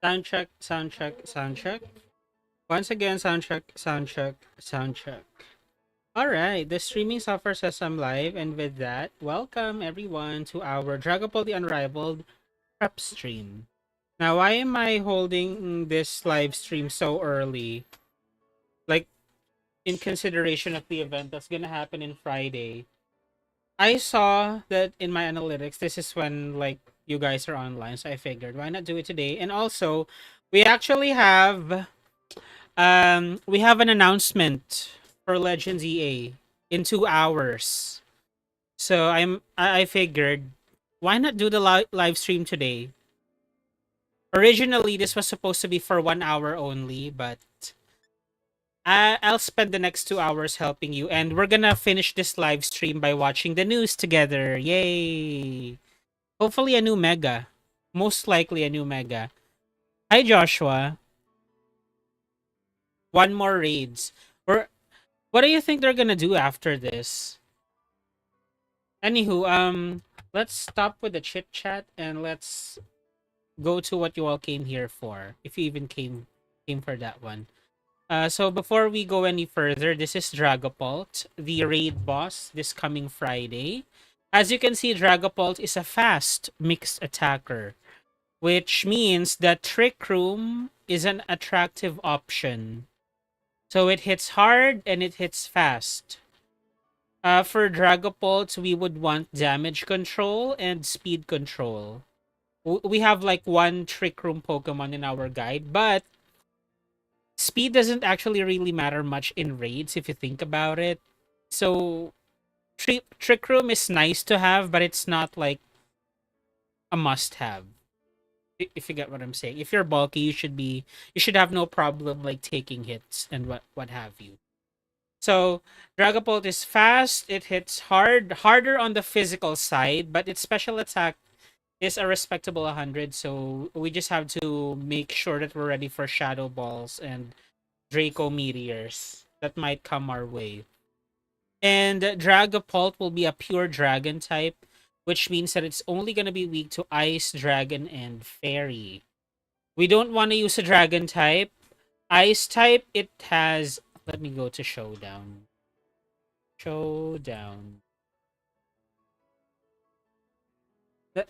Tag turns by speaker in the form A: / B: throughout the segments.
A: Sound check, sound check, sound check. Once again, sound check, sound check, sound check. All right, the streaming software says I'm live, and with that, welcome everyone to our Dragapult the Unrivaled prep stream. Now, why am I holding this live stream so early? Like, in consideration of the event that's gonna happen in Friday. I saw that in my analytics, this is when like you guys are online, so I figured why not do it today. And also, we actually have an announcement for Legends EA in 2 hours. So I figured why not do the live stream today? Originally, this was supposed to be for 1 hour only, but I'll spend the next 2 hours helping you, and we're gonna finish this live stream by watching the news together. Yay! Hopefully, a new mega. Most likely, a new mega. Hi, Joshua. One more raids. Or what do you think they're gonna do after this? Anywho, let's stop with the chit chat and let's go to what you all came here for. If you even came for that one. So before we go any further, this is Dragapult, the raid boss this coming Friday. As you can see, Dragapult is a fast mixed attacker, which means that Trick Room is an attractive option. So it hits hard and it hits fast. For Dragapult, we would want damage control and speed control. We have like one Trick Room Pokemon in our guide, but speed doesn't actually really matter much in raids if you think about it. So Trick Room is nice to have, but it's not like a must have. If you get what I'm saying. If you're bulky, you should have no problem like taking hits and what have you. So Dragapult is fast, it hits harder on the physical side, but its special attack is a respectable 100, so we just have to make sure that we're ready for Shadow Balls and Draco Meteors that might come our way. And Dragapult will be a pure dragon type, which means that it's only going to be weak to Ice, Dragon, and Fairy. We don't want to use a dragon type. Ice type, it has. Let me go to Showdown. Showdown.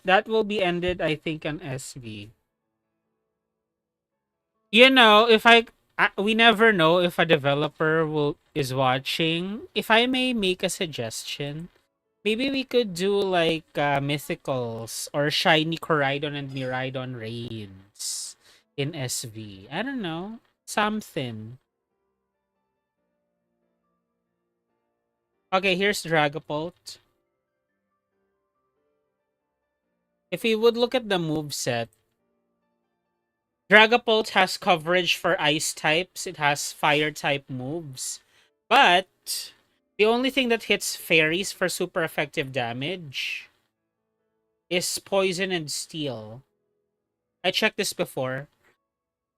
A: That will be ended, I think, on SV. You know, if we never know if a developer will is watching. If I may make a suggestion, maybe we could do like mythicals or shiny Coridon and Miraidon raids in SV. I don't know. Something. Okay, here's Dragapult. If we would look at the move set, Dragapult has coverage for ice types. It has fire type moves. But the only thing that hits fairies for super effective damage is poison and steel. I checked this before.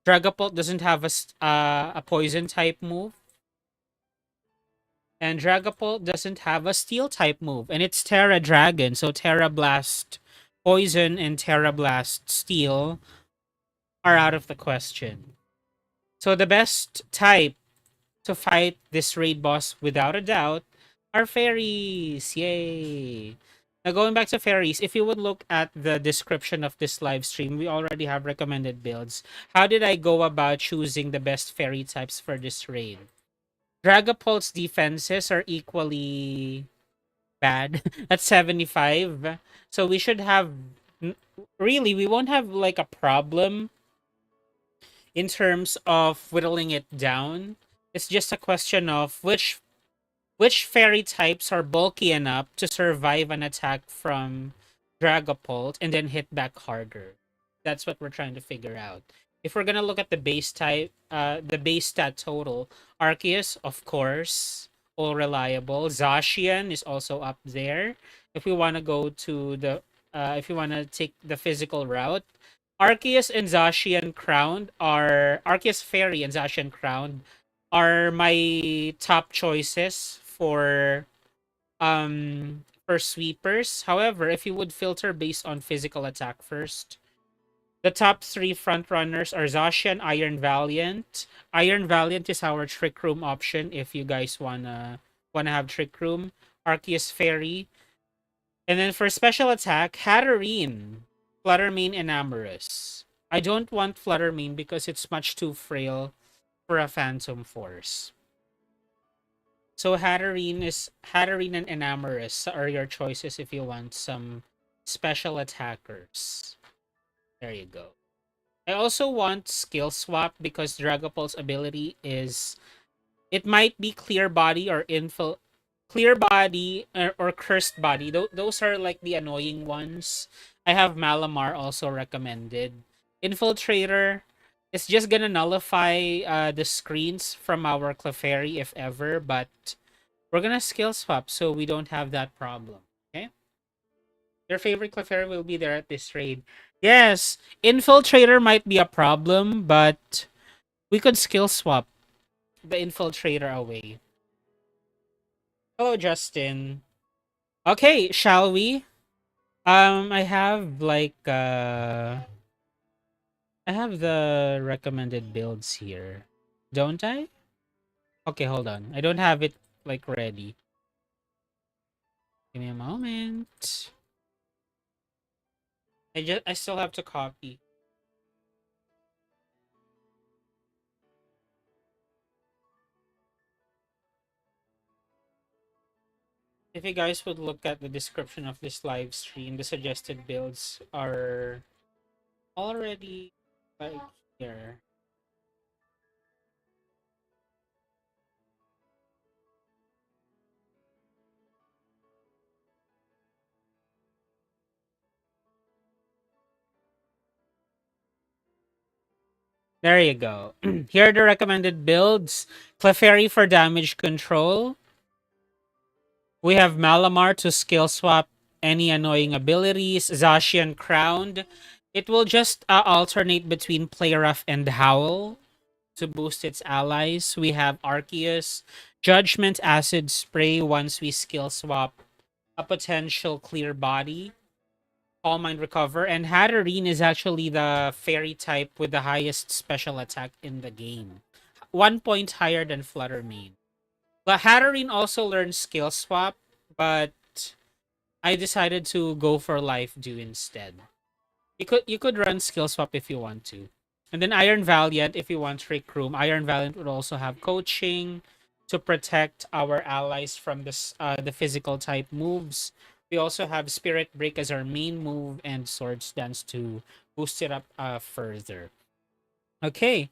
A: Dragapult doesn't have a poison type move. And Dragapult doesn't have a steel type move. And it's Tera Dragon. So Tera Blast Poison and Tera Blast Steel are out of the question. So the best type to fight this raid boss without a doubt are fairies. Yay! Now going back to fairies, if you would look at the description of this live stream, we already have recommended builds. How did I go about choosing the best fairy types for this raid? Dragapult's defenses are equally bad at 75. So we should have really we won't have like a problem in terms of whittling it down. It's just a question of which fairy types are bulky enough to survive an attack from Dragapult and then hit back harder. That's what we're trying to figure out. If we're gonna look at the base type, the base stat total, Arceus, of course, all reliable. Zacian is also up there. If we want to go to the, if you want to take the physical route, Arceus and Zacian Crowned are Arceus Fairy and Zacian Crowned are my top choices for sweepers. However, if you would filter based on physical attack first, The top three frontrunners are Zacian, Iron Valiant. Iron Valiant is our Trick Room option if you guys wanna have Trick Room. Arceus Fairy. And then for special attack, Hatterene, Fluttermane, and Amorous. I don't want Fluttermane because it's much too frail for a Phantom Force. So Hatterene and Enamorous are your choices if you want some special attackers. There you go. I also want skill swap because Dragapult's ability is it might be clear body or clear body or cursed body. Those are like the annoying ones. I have Malamar also recommended. Infiltrator is just gonna nullify the screens from our Clefairy if ever, but we're gonna skill swap so we don't have that problem. Okay? Your favorite Clefairy will be there at this raid. Yes, Infiltrator might be a problem, but we could skill swap the Infiltrator away. Hello, Justin. Okay, shall we? I have I have the recommended builds here. Don't I? Okay, hold on. I don't have it like ready. Give me a moment. I still have to copy. If you guys would look at the description of this live stream, the suggested builds are already like here. There you go. Here are the recommended builds. Clefairy for damage control. We have Malamar to skill swap any annoying abilities. Zacian Crowned. It will just alternate between Play Rough and Howl to boost its allies. We have Arceus. Judgment Acid Spray once we skill swap a potential clear body. Calm Mind Recover. And Hatterene is actually the fairy type with the highest special attack in the game. 1 point higher than Fluttermane. But Hatterene also learns skill swap, but I decided to go for Life Dew instead. You could run skill swap if you want to. And then Iron Valiant if you want Trick Room. Iron Valiant would also have coaching to protect our allies from the physical type moves. We also have Spirit Break as our main move and Swords Dance to boost it up further. Okay.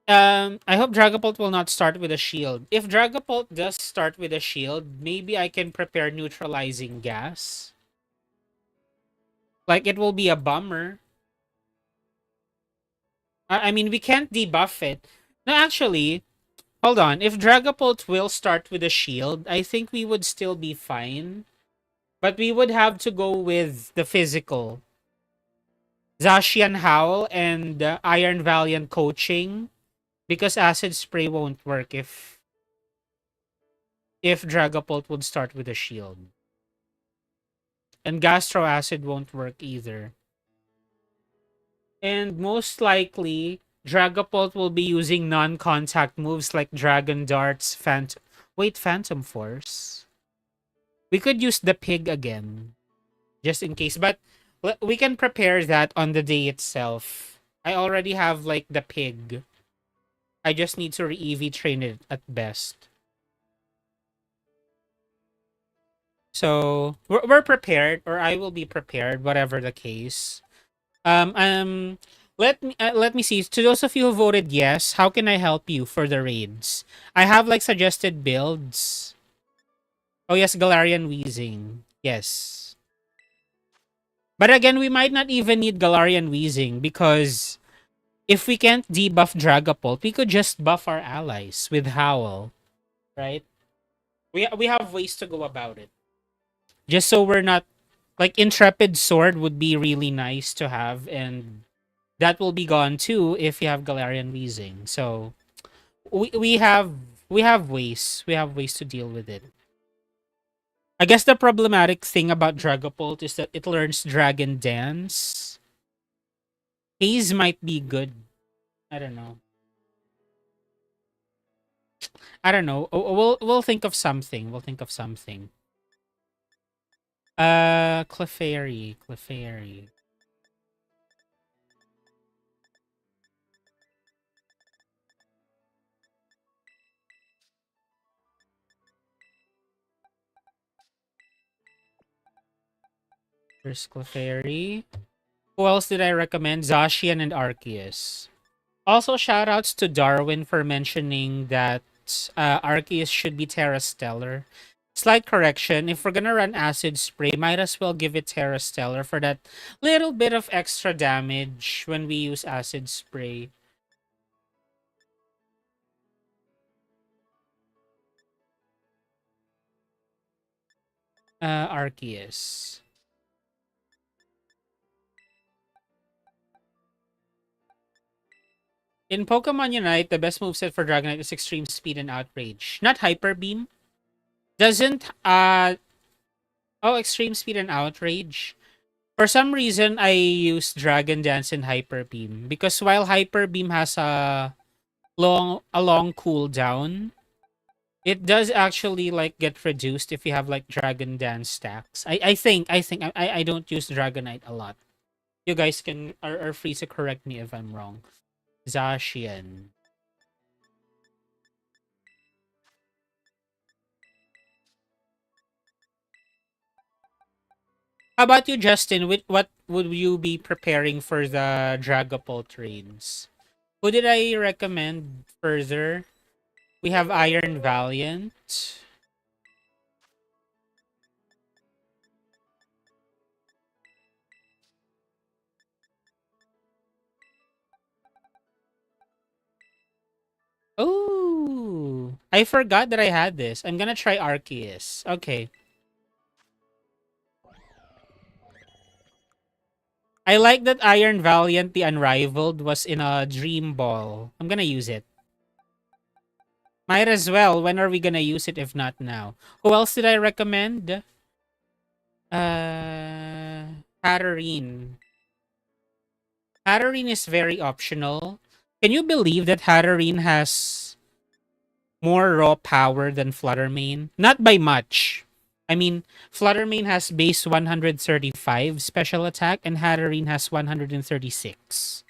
A: I hope Dragapult will not start with a shield. If Dragapult does start with a shield, maybe I can prepare neutralizing gas. Like, it will be a bummer. I mean, we can't debuff it. No, actually, hold on. If Dragapult will start with a shield, I think we would still be fine. But we would have to go with the physical. Zacian Howl and Iron Valiant coaching. Because Acid Spray won't work if Dragapult would start with a shield. And Gastro Acid won't work either. And most likely, Dragapult will be using non-contact moves like Dragon Darts, Phantom Force. We could use the pig again, just in case. But we can prepare that on the day itself. I already have like the pig. I just need to re-EV train it at best. So we're prepared, or I will be prepared, whatever the case. Um, um, let me see. To those of you who voted yes, how can I help you for the raids? I have like suggested builds. Oh yes, Galarian Wheezing. Yes. But again, we might not even need Galarian Wheezing because if we can't debuff Dragapult, we could just buff our allies with Howl, right? We have ways to go about it. Just so we're not like Intrepid Sword would be really nice to have, and that will be gone too if you have Galarian Wheezing. So we have ways to deal with it. I guess the problematic thing about Dragapult is that it learns Dragon Dance. Haze might be good. I don't know. I don't know. We'll think of something. We'll think of something. Clefairy. Clefairy. There's Clefairy. Who else did I recommend? Zacian and Arceus. Also, shoutouts to Darwin for mentioning that Arceus should be Terra Stellar. Slight correction, if we're gonna run Acid Spray, might as well give it Terra Stellar for that little bit of extra damage when we use Acid Spray. Arceus. In Pokemon Unite, the best moveset for Dragonite is Extreme Speed and Outrage. Not Hyper Beam. Doesn't oh, Extreme Speed and Outrage. For some reason, I use Dragon Dance and Hyper Beam because while Hyper Beam has a long cooldown, it does actually like get reduced if you have like Dragon Dance stacks. I don't use Dragonite a lot. You guys are free to correct me if I'm wrong. Zacian. How about you, Justin? What would you be preparing for the Dragapult raids? Who did I recommend further? We have Iron Valiant. Oh, I forgot that I had this. I'm gonna try Arceus. Okay. I like that Iron Valiant the Unrivaled was in a Dream Ball. I'm gonna use it. Might as well. When are we gonna use it if not now? Who else did I recommend? Hatterene. Hatterene is very optional. Can you believe that Hatterene has more raw power than Fluttermane? Not by much. I mean, Fluttermane has base 135 special attack and Hatterene has 136.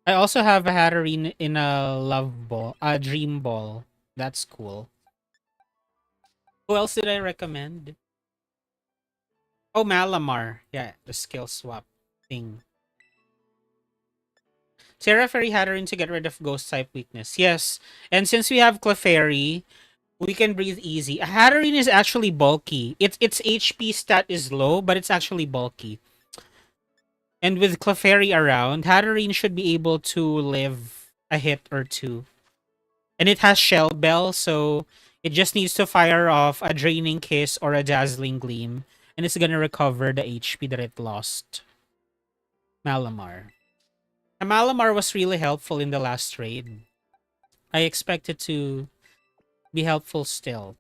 A: I also have a Hatterene in a Love Ball, a Dream Ball. That's cool. Who else did I recommend? Oh, Malamar. Yeah, the skill swap thing. Terra Fairy Hatterene to get rid of Ghost type weakness. Yes, and since we have Clefairy, we can breathe easy. Hatterene is actually bulky. Its HP stat is low, but it's actually bulky. And with Clefairy around, Hatterene should be able to live a hit or two. And it has Shell Bell, so it just needs to fire off a Draining Kiss or a Dazzling Gleam, and it's gonna recover the HP that it lost. Malamar. And Malamar was really helpful in the last raid. I expect it to be helpful still.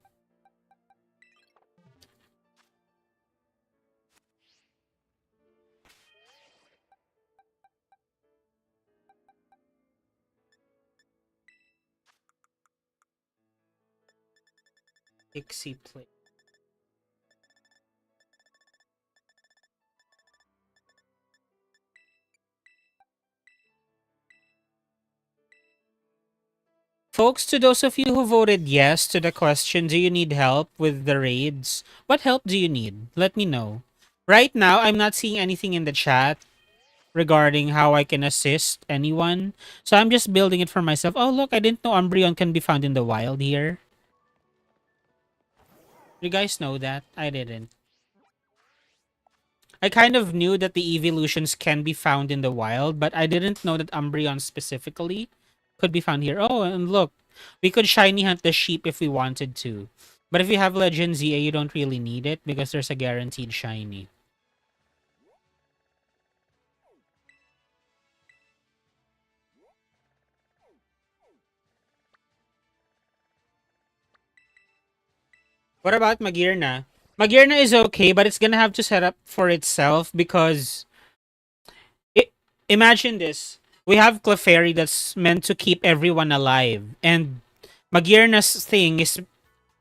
A: Pixie play. Folks, to those of you who voted yes to the question, do you need help with the raids? What help do you need? Let me know. Right now, I'm not seeing anything in the chat regarding how I can assist anyone. So I'm just building it for myself. Oh, look, I didn't know Umbreon can be found in the wild here. You guys know that? I didn't. I kind of knew that the evolutions can be found in the wild, but I didn't know that Umbreon specifically could be found here. Oh, and look, we could shiny hunt the sheep if we wanted to. But if you have Legend ZA, you don't really need it because there's a guaranteed shiny. What about Magirna? Magirna is okay, but it's gonna have to set up for itself because it, imagine this. We have Clefairy that's meant to keep everyone alive, and Magirna's thing is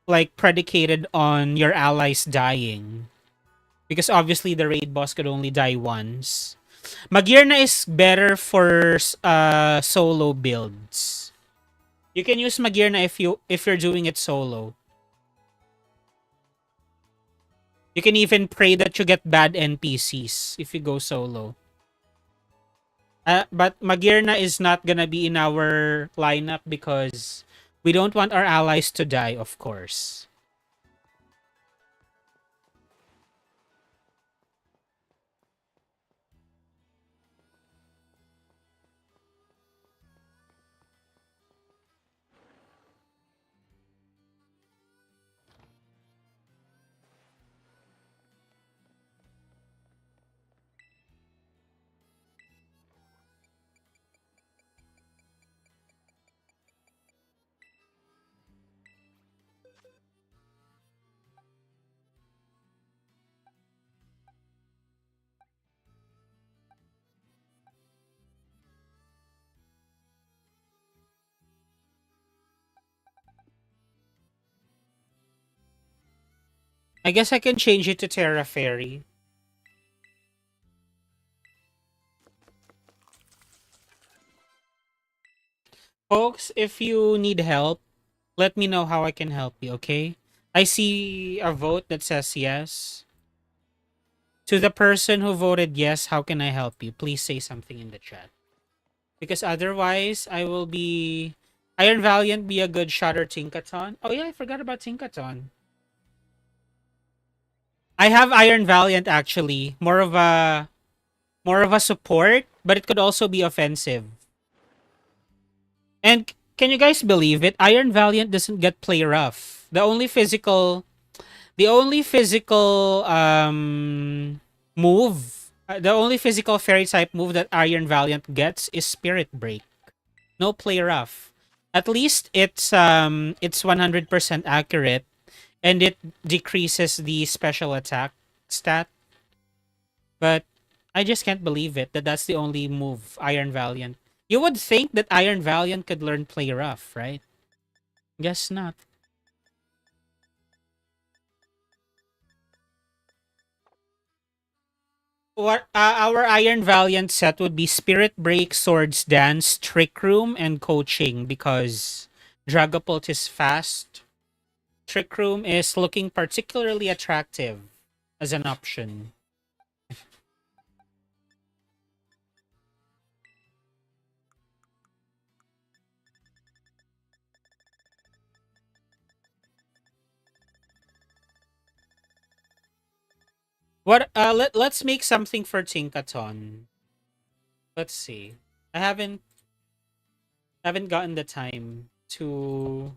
A: like predicated on your allies dying. Because obviously the raid boss could only die once. Magirna is better for solo builds. You can use Magirna if you're doing it solo. You can even pray that you get bad NPCs if you go solo. But Magirna is not gonna be in our lineup because we don't want our allies to die, of course. I guess I can change it to Terra Fairy. Folks, if you need help, let me know how I can help you, okay? I see a vote that says yes. To the person who voted yes, how can I help you? Please say something in the chat. Because otherwise, I will be... Iron Valiant be a good shot or Tinkaton? Oh yeah, I forgot about Tinkaton. I have Iron Valiant actually. More of a support, but it could also be offensive. And can you guys believe it? Iron Valiant doesn't get play rough. The only physical move, the only physical fairy type move that Iron Valiant gets is Spirit Break. No play rough. At least it's 100% accurate and it decreases the special attack stat. But I just can't believe it that that's the only move Iron Valiant. You would think that Iron Valiant could learn play rough, right? Guess not. What our Iron Valiant set would be Spirit Break, Swords Dance, Trick Room, and Coaching because Dragapult is fast. Trick Room is looking particularly attractive as an option. Let's make something for Tinkaton. Let's see. I haven't gotten the time to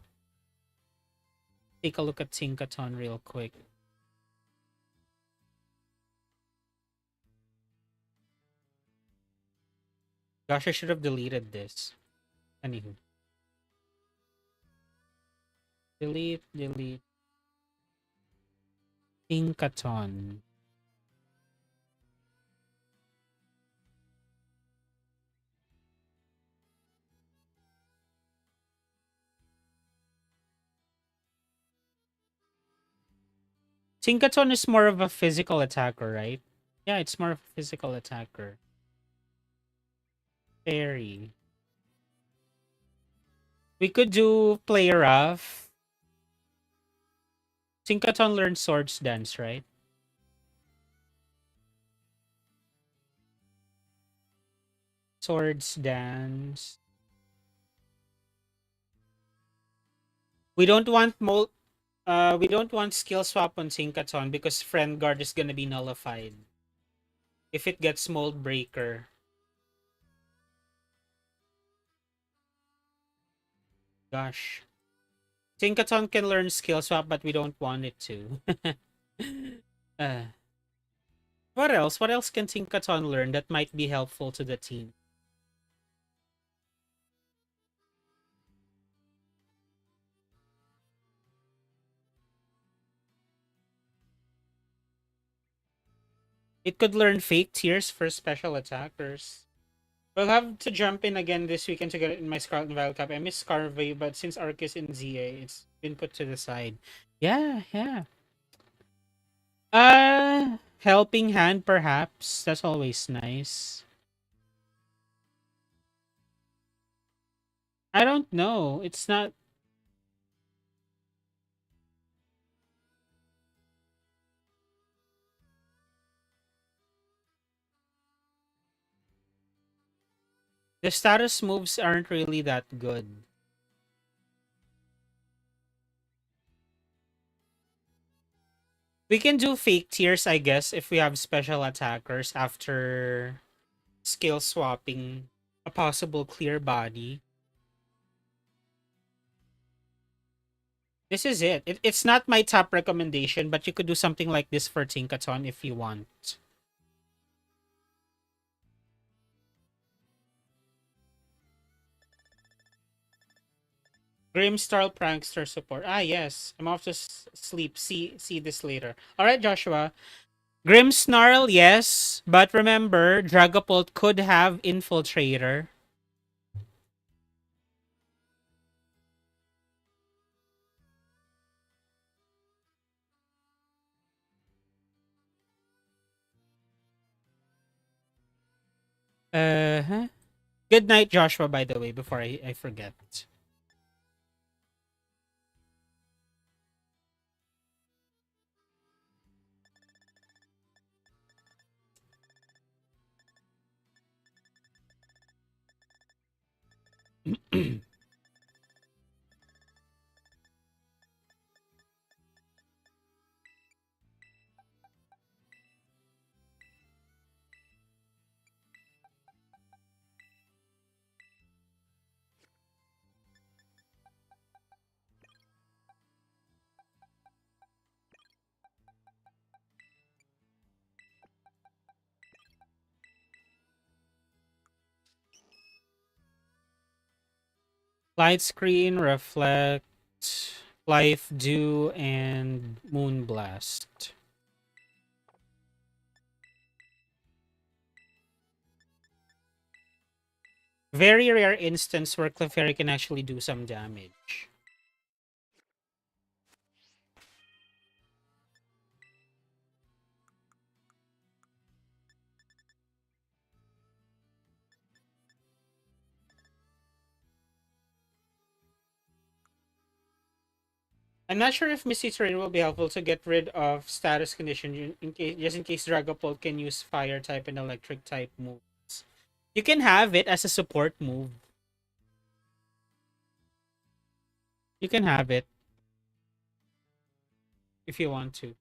A: take a look at Tinkaton real quick. Gosh, I should have deleted this. Anywho. Delete. Tinkaton. Tinkaton is more of a physical attacker, right? Yeah, it's more of a physical attacker. Fairy. We could do play rough. Tinkaton learns Swords Dance, right? Swords Dance. We don't want we don't want skill swap on Tinkaton because Friend Guard is gonna be nullified if it gets Mold Breaker. Gosh. Tinkaton can learn skill swap, but we don't want it to. uh, what else? What else can Tinkaton learn that might be helpful to the team? It could learn fake tears for special attackers. We'll have to jump in again this weekend to get it in my Scarlet and Violet Cup. I miss Scarvey, but since Arc is in ZA, it's been put to the side. Yeah, yeah. Helping hand perhaps. That's always nice. I don't know. It's not. The status moves aren't really that good. We can do fake tiers, I guess, if we have special attackers after skill swapping a possible clear body. This is it. It's not my top recommendation, but you could do something like this for Tinkaton if you want. Grimstar Prankster support. Ah, yes. I'm off to sleep. See this later. All right, Joshua. Grimmsnarl, yes. But remember, Dragapult could have Infiltrator. Uh-huh. Good night, Joshua, by the way, before I forget. Light screen, reflect, life dew, and moonblast. Very rare instance where Clefairy can actually do some damage. I'm not sure if Misty Terrain will be helpful to get rid of status condition in case, just in case Dragapult can use fire type and electric type moves. You can have it as a support move. You can have it if you want to.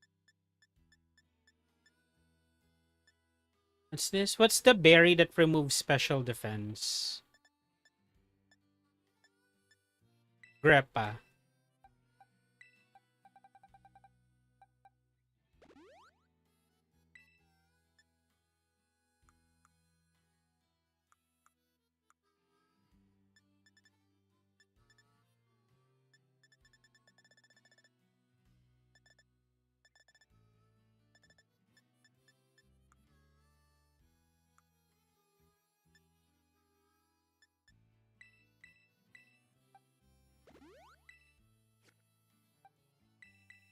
A: What's this? What's the berry that removes special defense? Greppa.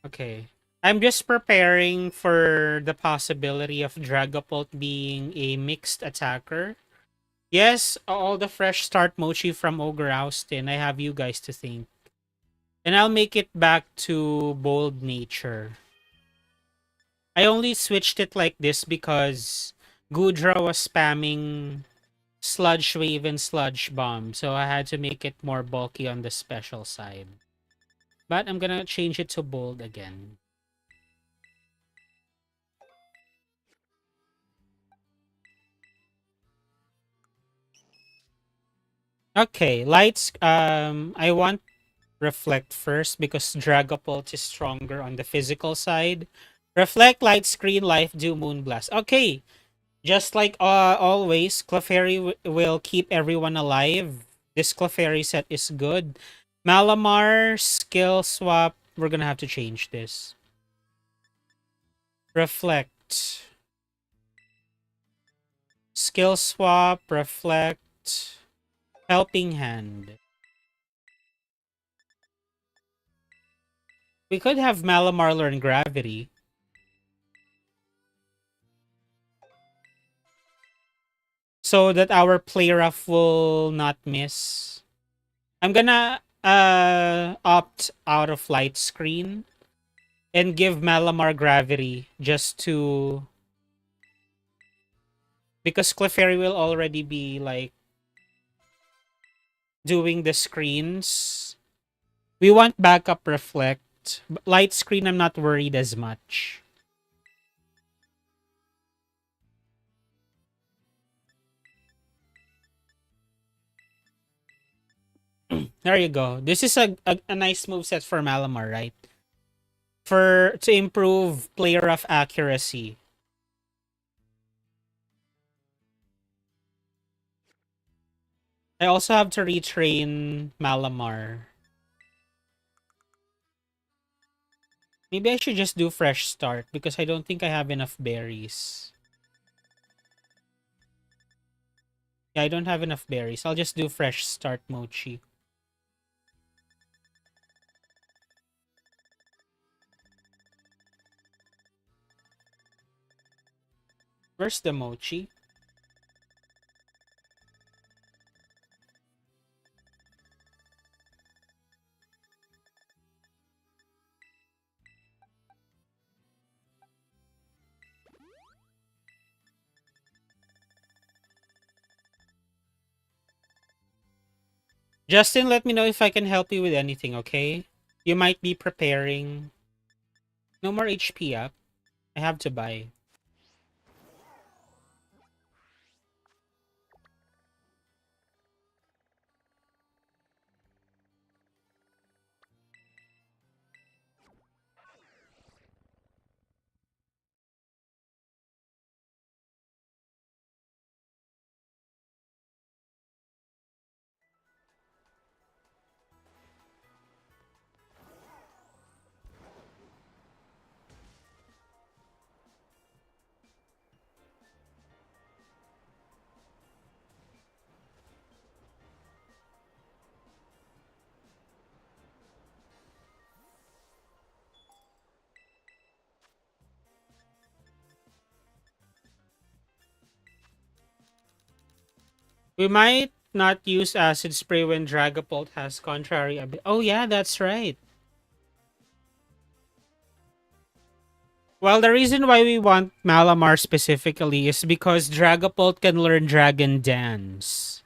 A: Okay. I'm just preparing for the possibility of Dragapult being a mixed attacker. Yes, all the fresh start mochi from Ogre Austin. I have you guys to thank. And I'll make it back to bold nature. I only switched it like this because Gudra was spamming Sludge Wave and Sludge Bomb. So I had to make it more bulky on the special side. But I'm gonna change it to bold again. Okay, lights. I want Reflect first because Dragapult is stronger on the physical side. Reflect, Light Screen, Life, Do, Moonblast. Okay, just like always, Clefairy will keep everyone alive. This Clefairy set is good. Malamar, Skill Swap. We're gonna have to change this. Reflect. Skill swap, reflect, helping hand. We could have Malamar learn gravity. So that our play rough will not miss. I'm gonna opt out of light screen and give Malamar gravity just to, because Clefairy will already be like doing the screens. We want backup reflect. Light screen, I'm not worried as much. There you go. This is a nice move set for Malamar, right? For to improve player of accuracy. I also have to retrain Malamar. Maybe I should just do fresh start because I don't think I have enough berries. Yeah, I don't have enough berries. I'll just do fresh start mochi. Where's the mochi? Justin, let me know if I can help you with anything, okay? You might be preparing. No more HP up. I have to buy. We might not use acid spray when Dragapult has contrary Oh yeah, that's right. Well, the reason why we want Malamar specifically is because Dragapult can learn Dragon Dance.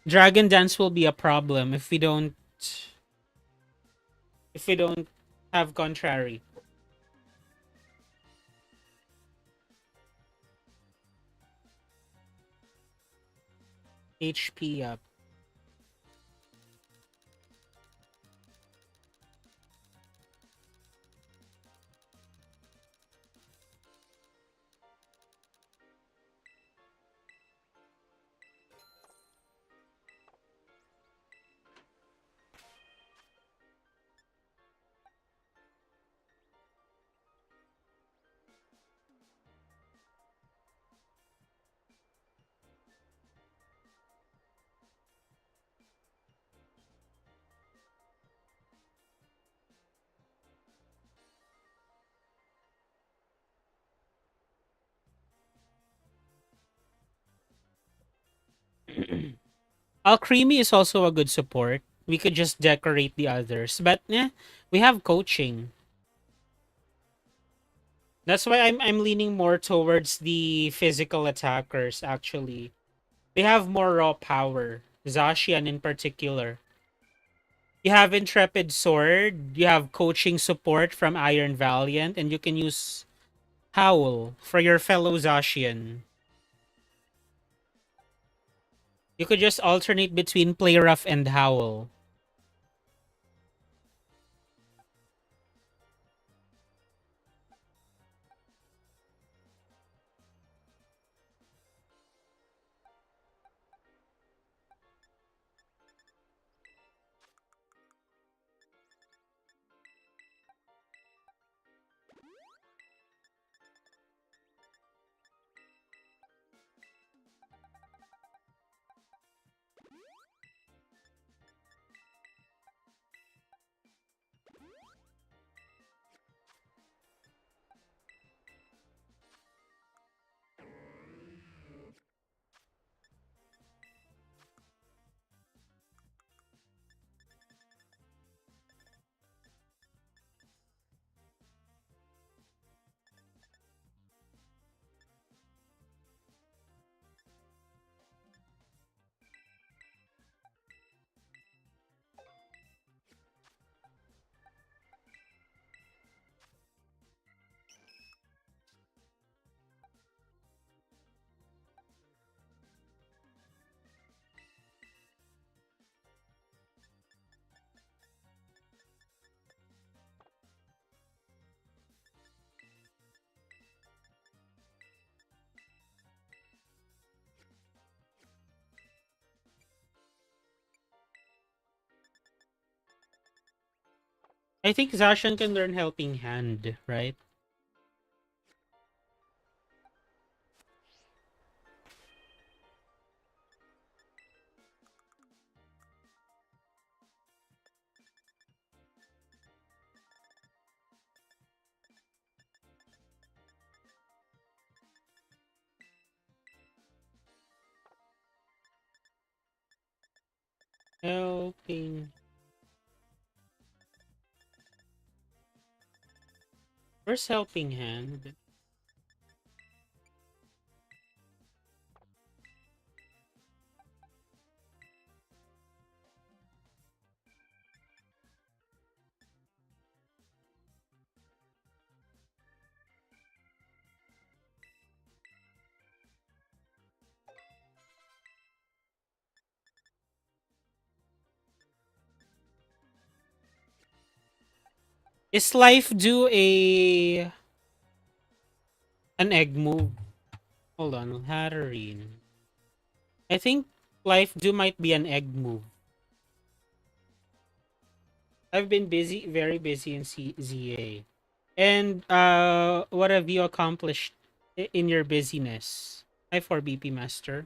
A: Dragon Dance will be a problem if we don't have contrary. HP up. Alcremie is also a good support. We could just decorate the others. But yeah, we have coaching. That's why I'm leaning more towards the physical attackers actually. They have more raw power. Zacian in particular. You have Intrepid Sword, you have coaching support from Iron Valiant, and you can use Howl for your fellow Zacian. You could just alternate between Play Rough and Howl. I think Zacian can learn Helping Hand, right? Helping. Where's Helping Hand? Is Life do an egg move? Hold on, Hatterene. I think Life do might be an egg move. I've been busy, very busy in ZA. And what have you accomplished in your busyness? Hi for BP Master.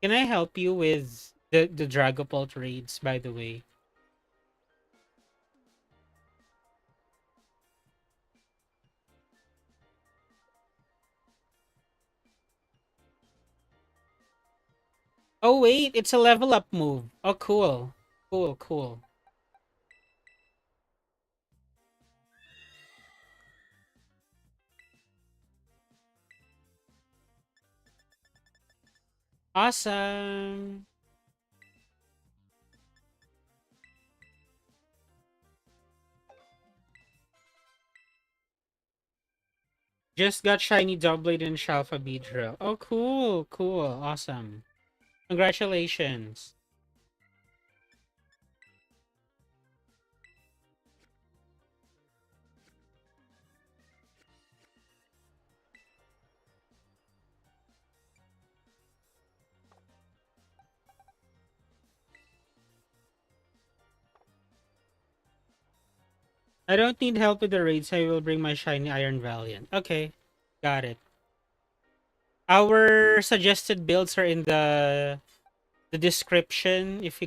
A: Can I help you with the Dragapult raids, by the way? Oh wait, it's a level up move. Oh cool. Cool, cool. Awesome. Just got shiny Doublade and Shalfa Beedrill. Oh cool, cool, awesome. Congratulations. I don't need help with the raids. I will bring my shiny Iron Valiant. Okay, got it. Our suggested builds are in the description. If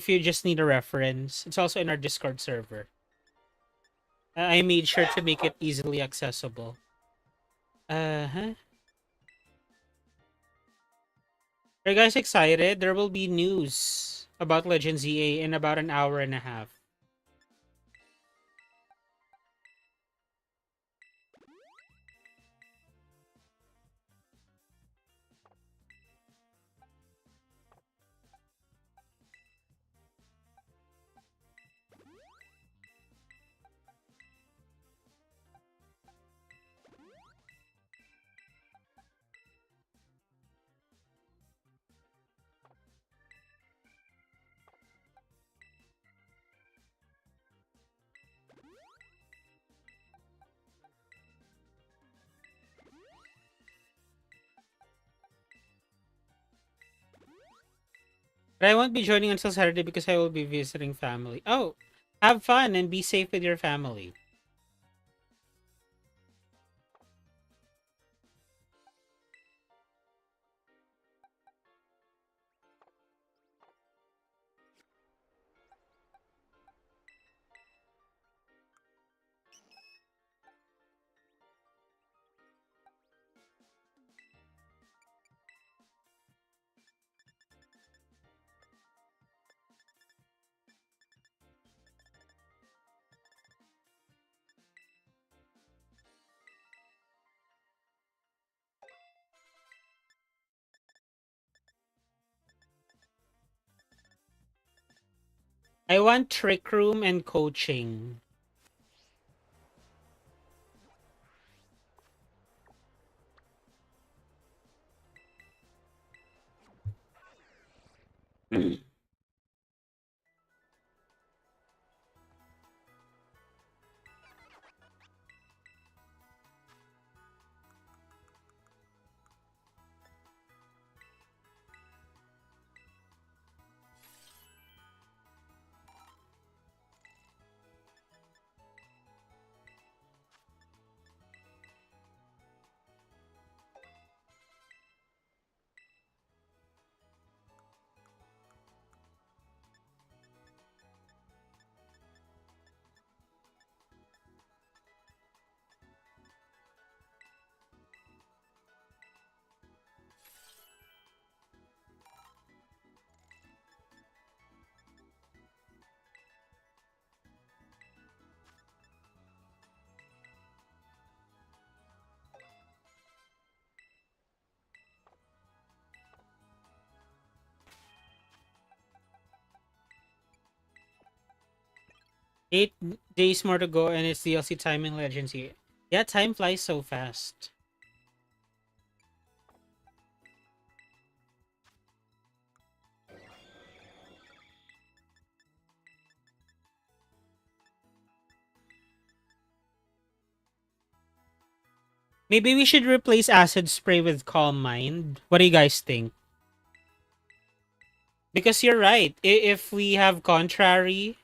A: you just need a reference, it's also in our Discord server. I made sure to make it easily accessible. Uh-huh. Are you guys excited? There will be news about Legends EA in about an hour and a half. But I won't be joining until Saturday because I will be visiting family. Oh, have fun and be safe with your family. I want Trick Room and coaching. 8 days more to go, and it's DLC time in Legends here. Yeah, time flies so fast. Maybe we should replace Acid Spray with Calm Mind. What do you guys think? Because you're right. If we have Contrary,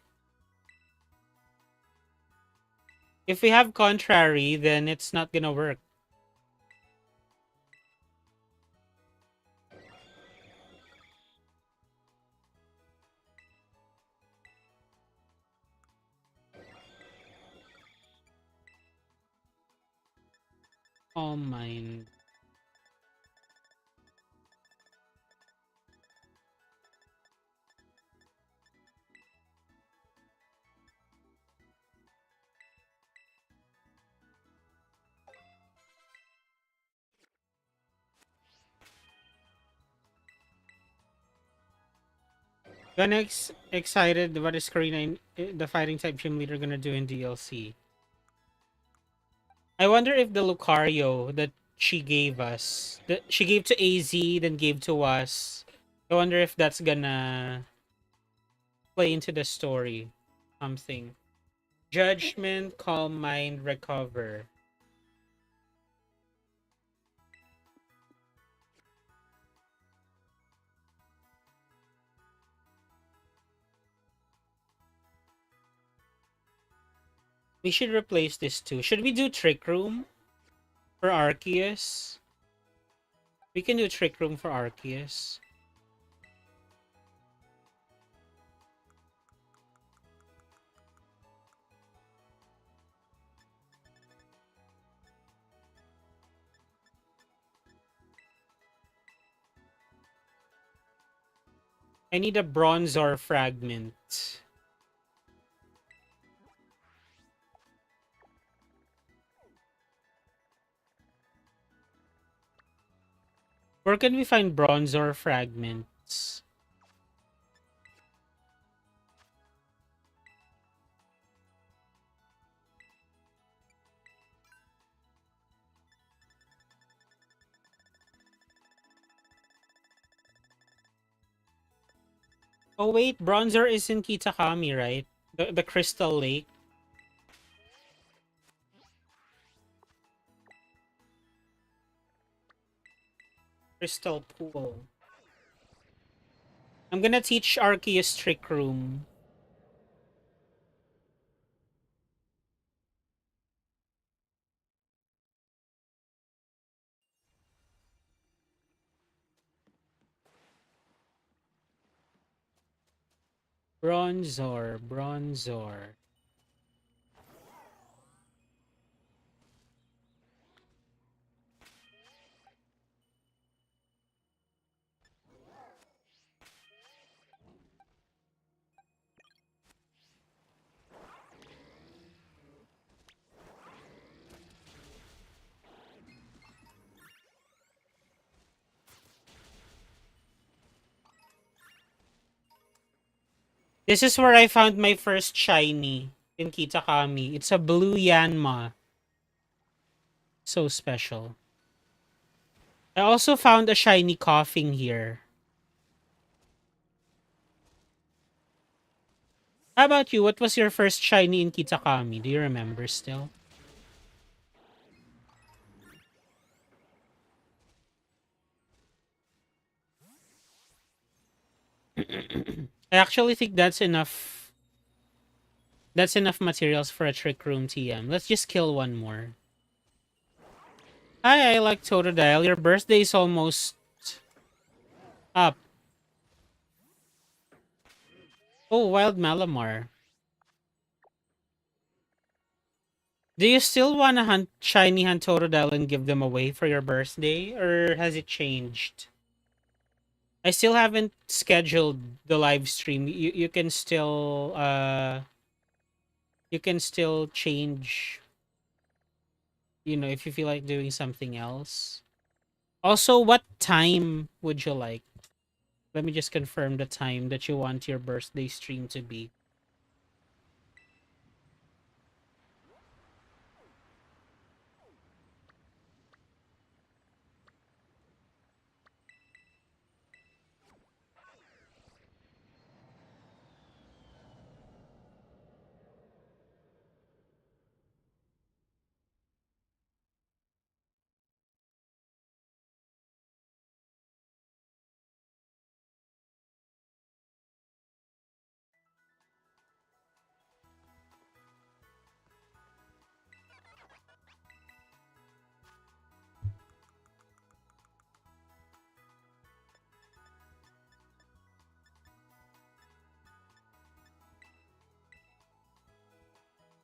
A: then it's not gonna work. Calm Mind. Excited what is Karina, the fighting type gym leader, gonna do in DLC. I wonder if the Lucario that she gave us, that she gave to AZ, then gave to us. I wonder if that's gonna play into the story. Something. Judgment, Calm Mind, Recover. We should replace this too. Should we do Trick Room for Arceus? We can do Trick Room for Arceus. I need a Bronzor fragment. Where can we find Bronzor fragments? Oh wait, Bronzor is in Kitakami, right? The Crystal Lake. Crystal Pool. I'm gonna teach Arceus Trick Room. Bronzor. This is where I found my first shiny in Kitakami. It's a blue Yanma. So special. I also found a shiny coughing here. How about you? What was your first shiny in Kitakami? Do you remember still? I actually think that's enough. That's enough materials for a Trick Room TM. Let's just kill one more. Hi, I like Totodile. Your birthday is almost up. Oh, Wild Malamar. Do you still want to hunt shiny hunt Totodile and give them away for your birthday? Or has it changed? I still haven't scheduled the live stream. You can still change, if you feel like doing something else. Also, what time would you like? Let me just confirm the time that you want your birthday stream to be.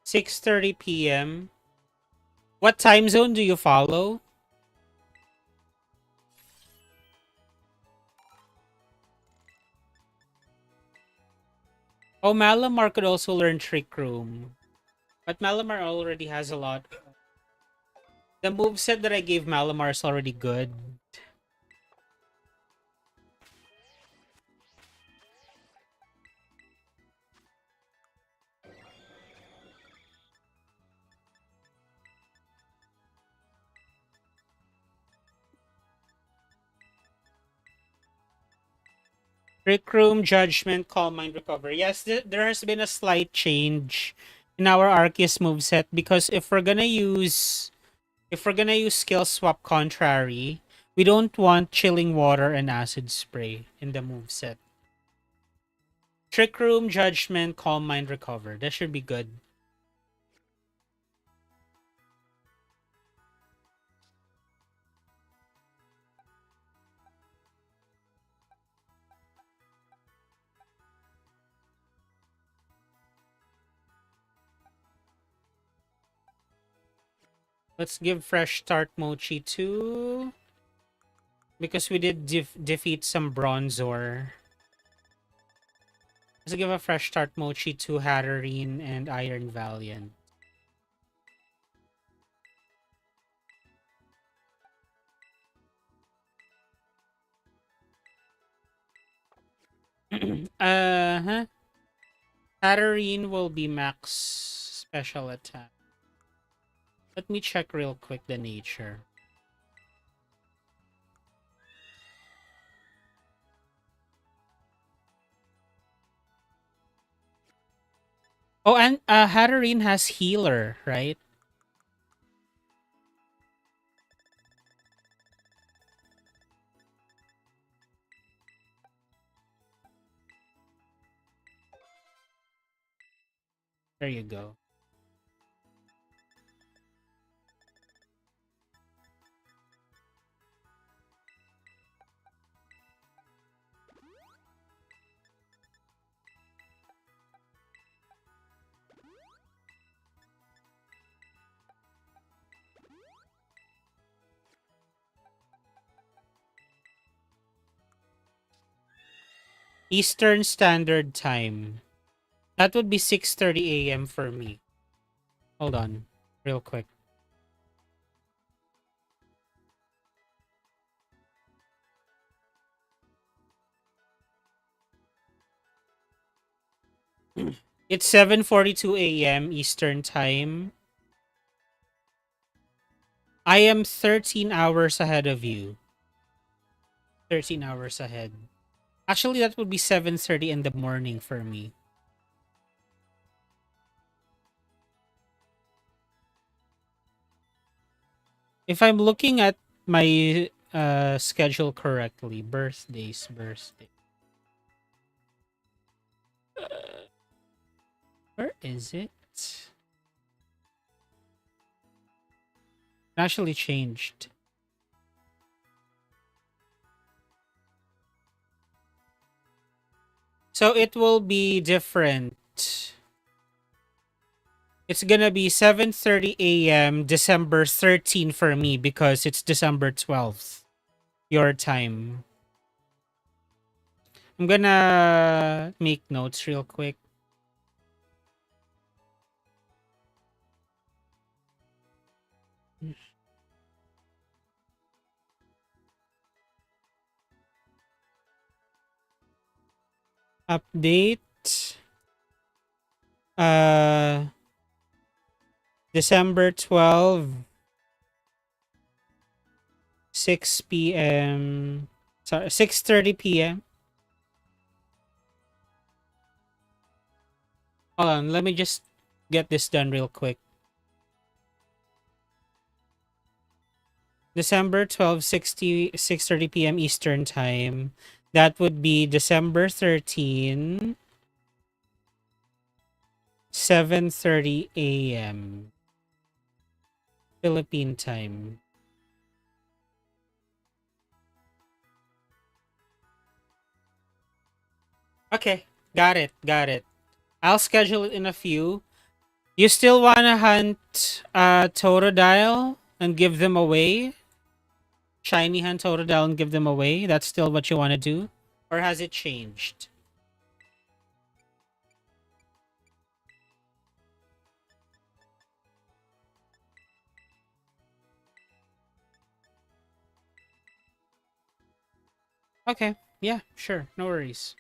A: 6:30 p.m. What time zone do you follow? Oh, Malamar could also learn Trick Room. But Malamar already has a lot. The moveset that I gave Malamar is already good. Trick Room, Judgment, Calm Mind, Recover. Yes, there has been a slight change in our Arceus moveset because if we're gonna use skill swap contrary, we don't want chilling water and acid spray in the moveset. Trick Room, Judgment, Calm Mind, Recover. That should be good. Let's give Fresh Start Mochi 2. Because we did defeat some Bronzor. Let's give a Fresh Start Mochi to Hatterene and Iron Valiant. Uh-huh. Hatterene will be max special attack. Let me check real quick the nature. Oh, and Hatterene has healer, right? There you go. Eastern Standard Time. That would be 6:30 a.m. for me. Hold on, real quick. It's 7:42 a.m. Eastern Time. I am 13 hours ahead of you. 13 hours ahead. Actually, that would be 7:30 in the morning for me. If I'm looking at my schedule correctly, birthday. Where is it? It actually changed. So it will be different. It's gonna be 7:30 a.m. December 13 for me because it's December 12th. Your time. I'm gonna make notes real quick. Update. Uh December 12, 6 p.m. Sorry, 6:30 p.m. Hold on, let me just get this done real quick. December 12, 6:30 p.m. Eastern Time. That would be December 13, 7:30 a.m. Philippine time. Okay, got it. I'll schedule it in a few. You still wanna hunt Totodile and give them away? Shiny hunt Totodile and give them away? That's still what you wanna do? Or has it changed? Okay. Yeah, sure. No worries.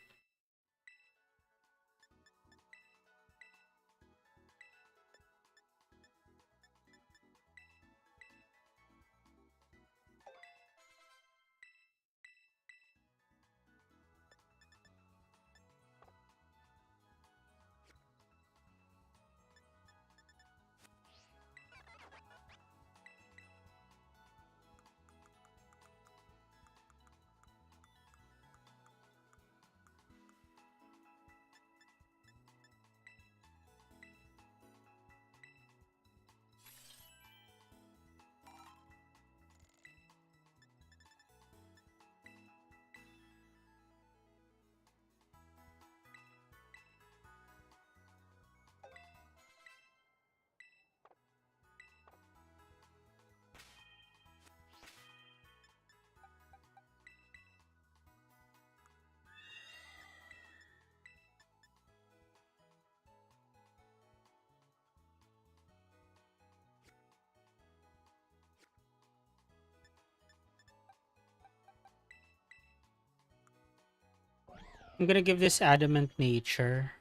A: I'm gonna give this adamant nature.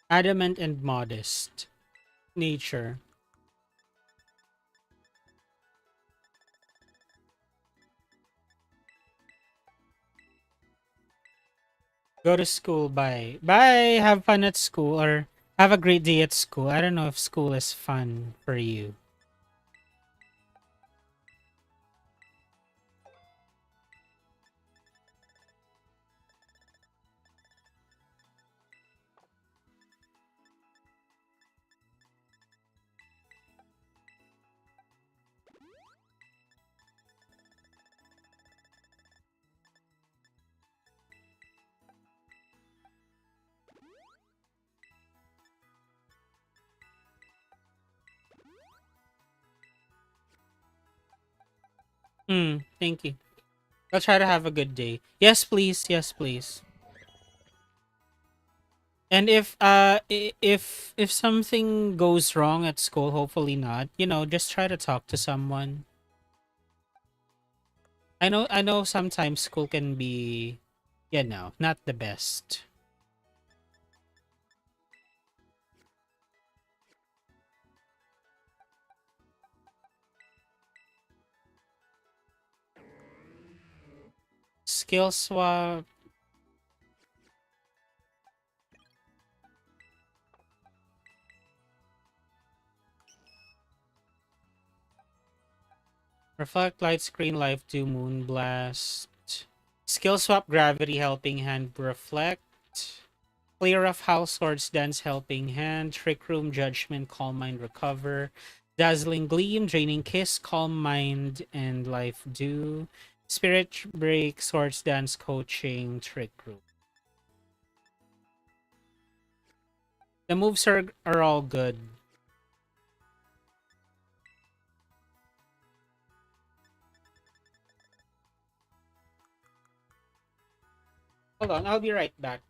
A: Adamant and modest. Nature. Go to school. Bye. Bye. Have fun at school or have a great day at school. I don't know if school is fun for you. Thank you. I'll try to have a good day. Yes, please. Yes, please. And if something goes wrong at school, hopefully not. Just try to talk to someone. I know sometimes school can be, not the best. Skill swap. Reflect, light screen, life, do, moon blast. Skill swap, gravity, helping hand, reflect. Clear of house, swords dance, helping hand. Trick room, judgment, calm mind, recover. Dazzling gleam, draining kiss, calm mind, and life do. Spirit break, swords dance, coaching, trick room. The moves are all good. Hold on, I'll be right back.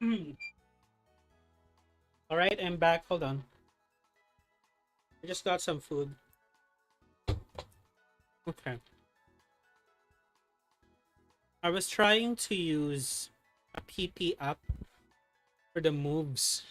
A: All right, I'm back. Hold on. I just got some food. Okay. I was trying to use a PP up for the moves.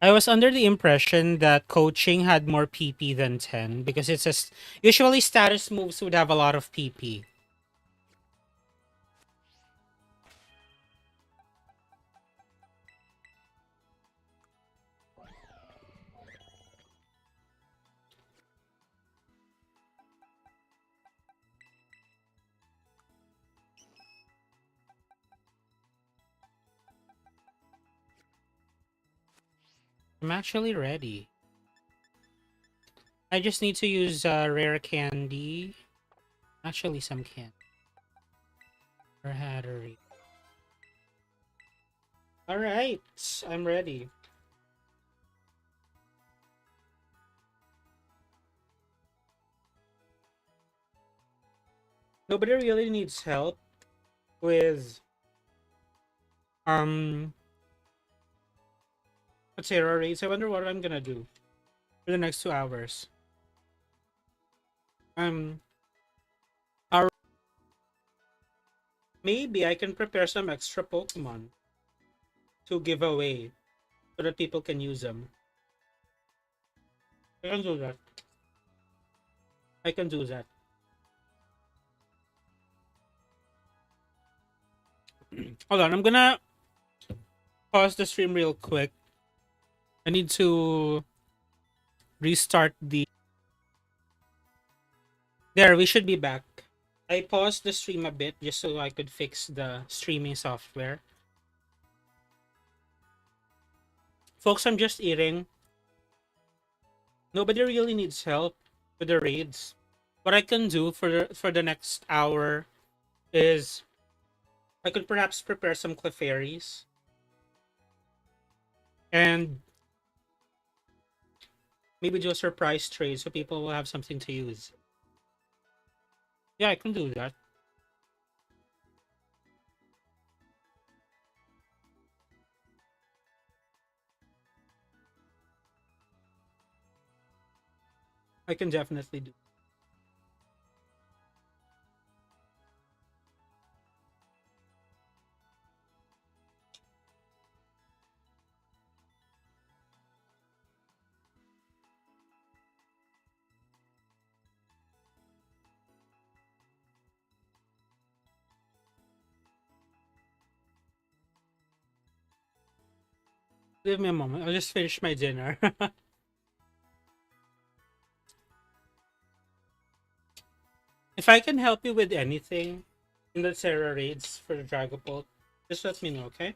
A: I was under the impression that coaching had more PP than 10 because usually status moves would have a lot of PP. I'm actually ready. I just need to use rare candy. Actually, some candy. Or Hattery. Alright, I'm ready. Nobody really needs help with um Tera Raids. I wonder what I'm gonna do for the next 2 hours. Um our, maybe I can prepare some extra Pokemon to give away so that people can use them. I can do that. I can do that. Hold on, I'm gonna pause the stream real quick. I need to restart the. There, we should be back. I paused the stream a bit just so I could fix the streaming software. Folks, I'm just eating. Nobody really needs help with the raids. What I can do for the next hour is I could perhaps prepare some Clefairies and maybe do a surprise trade so people will have something to use. Yeah, I can do that. I can definitely do. Give me a moment. I'll just finish my dinner. If I can help you with anything in the Tera raids for the Dragapult, just let me know, okay?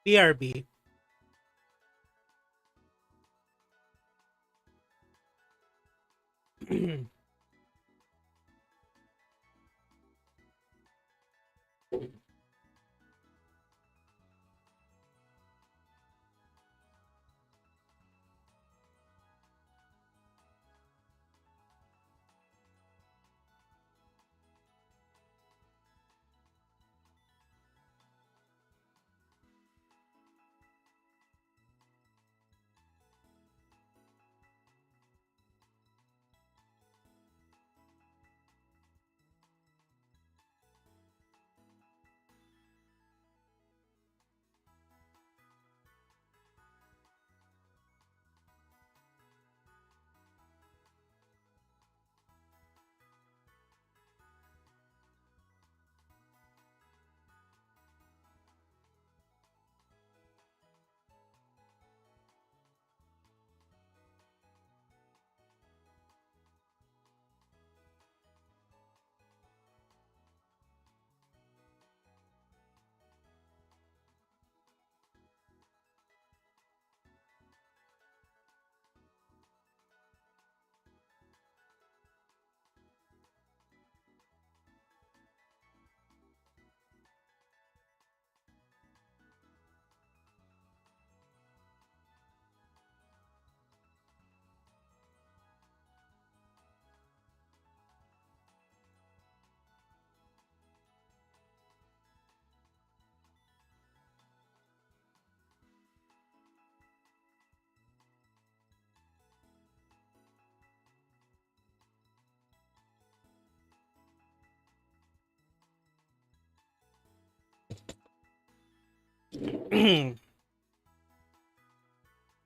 A: BRB.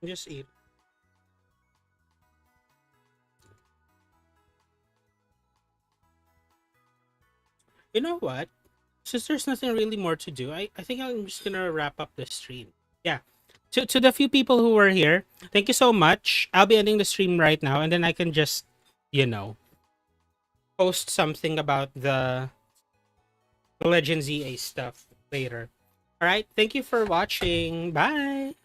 A: Just eat. You know what? Since there's nothing really more to do, I think I'm just gonna wrap up the stream. Yeah. To the few people who were here, thank you so much. I'll be ending the stream right now, and then I can just, you know, post something about the Legend ZA stuff later. All right. Thank you for watching. Bye.